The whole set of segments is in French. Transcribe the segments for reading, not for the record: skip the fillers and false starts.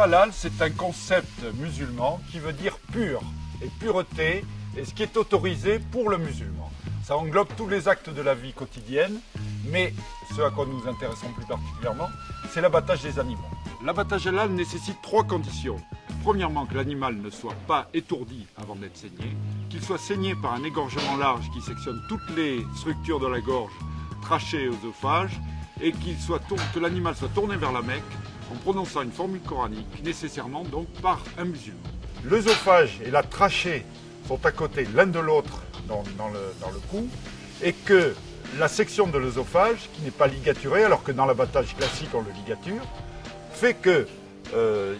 halal, c'est un concept musulman qui veut dire pur et pureté, et ce qui est autorisé pour le musulman. Ça englobe tous les actes de la vie quotidienne, mais ce à quoi nous nous intéressons plus particulièrement, c'est l'abattage des animaux. L'abattage halal nécessite 3 conditions. Premièrement, que l'animal ne soit pas étourdi avant d'être saigné, qu'il soit saigné par un égorgement large qui sectionne toutes les structures de la gorge, trachée et œsophage, et que l'animal soit tourné vers la Mecque en prononçant une formule coranique, nécessairement donc par un musulman. L'œsophage et la trachée sont à côté l'un de l'autre dans le cou, et que la section de l'œsophage, qui n'est pas ligaturée, alors que dans l'abattage classique on le ligature, fait que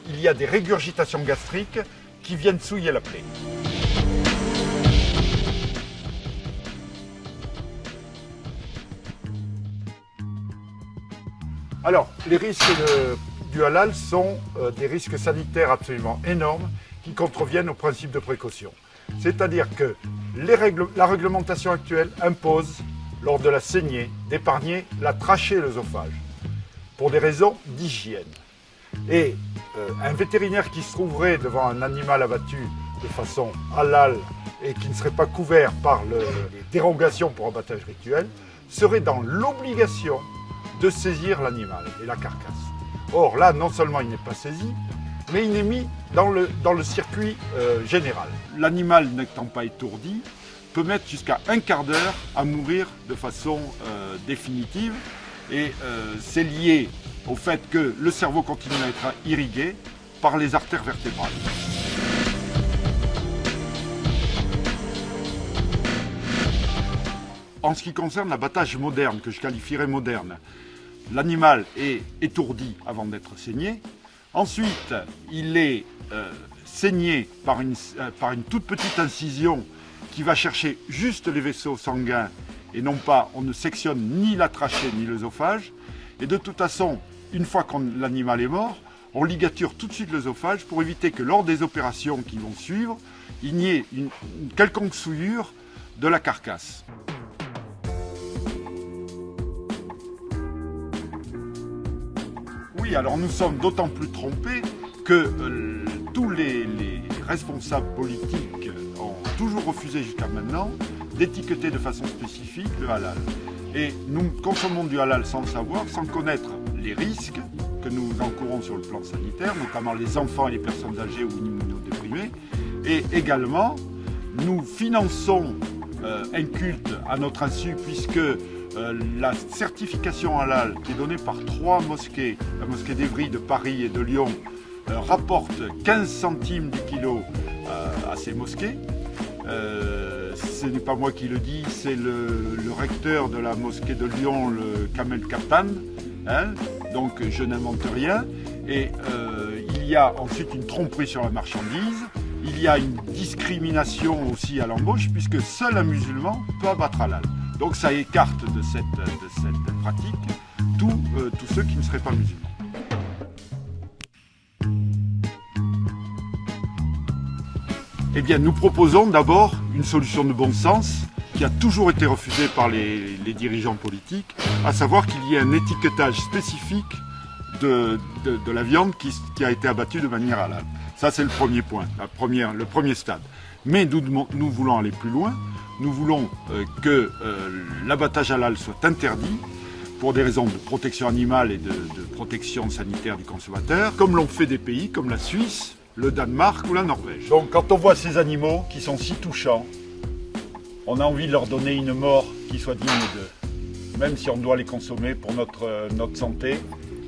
il y a des régurgitations gastriques qui viennent souiller la plaie. Alors, les risques du halal sont des risques sanitaires absolument énormes qui contreviennent au principe de précaution. C'est-à-dire que la réglementation actuelle impose, lors de la saignée, d'épargner la trachée et l'œsophage, pour des raisons d'hygiène. Et un vétérinaire qui se trouverait devant un animal abattu de façon halal et qui ne serait pas couvert par les dérogations pour abattage rituel serait dans l'obligation de saisir l'animal et la carcasse. Or là, non seulement il n'est pas saisi, mais il est mis dans le circuit général. L'animal n'étant pas étourdi peut mettre jusqu'à un quart d'heure à mourir de façon définitive, et c'est lié au fait que le cerveau continue à être irrigué par les artères vertébrales. En ce qui concerne l'abattage moderne, que je qualifierais moderne, l'animal est étourdi avant d'être saigné. Ensuite, il est saigné par une toute petite incision qui va chercher juste les vaisseaux sanguins, et non pas, on ne sectionne ni la trachée ni l'œsophage. Et de toute façon, une fois que l'animal est mort, on ligature tout de suite l'œsophage pour éviter que lors des opérations qui vont suivre, il n'y ait une quelconque souillure de la carcasse. Oui, alors nous sommes d'autant plus trompés que tous les responsables politiques ont toujours refusé jusqu'à maintenant d'étiqueter de façon spécifique le halal. Et nous consommons du halal sans le savoir, sans connaître les risques que nous encourons sur le plan sanitaire, notamment les enfants et les personnes âgées ou immunodéprimées. Et également, nous finançons un culte à notre insu, puisque la certification halal qui est donnée par 3 mosquées, la mosquée d'Evry, de Paris et de Lyon, rapporte 15 centimes du kilo à ces mosquées. Ce n'est pas moi qui le dis, c'est le recteur de la mosquée de Lyon, le Kamel Kaptan, hein, donc je n'invente rien. Et il y a ensuite une tromperie sur la marchandise, il y a une discrimination aussi à l'embauche, puisque seul un musulman peut abattre halal. Donc ça écarte de cette pratique tous ceux qui ne seraient pas musulmans. Eh bien, nous proposons d'abord une solution de bon sens qui a toujours été refusée par les dirigeants politiques, à savoir qu'il y ait un étiquetage spécifique de la viande qui a été abattue de manière halal. Ça, c'est le premier point, le premier stade. Mais nous voulons aller plus loin. Nous voulons que l'abattage halal soit interdit pour des raisons de protection animale et de protection sanitaire du consommateur, comme l'ont fait des pays comme la Suisse, le Danemark ou la Norvège. Donc quand on voit ces animaux qui sont si touchants, on a envie de leur donner une mort qui soit digne d'eux, même si on doit les consommer pour notre santé,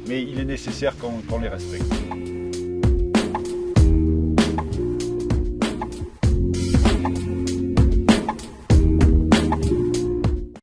mais il est nécessaire qu'on les respecte.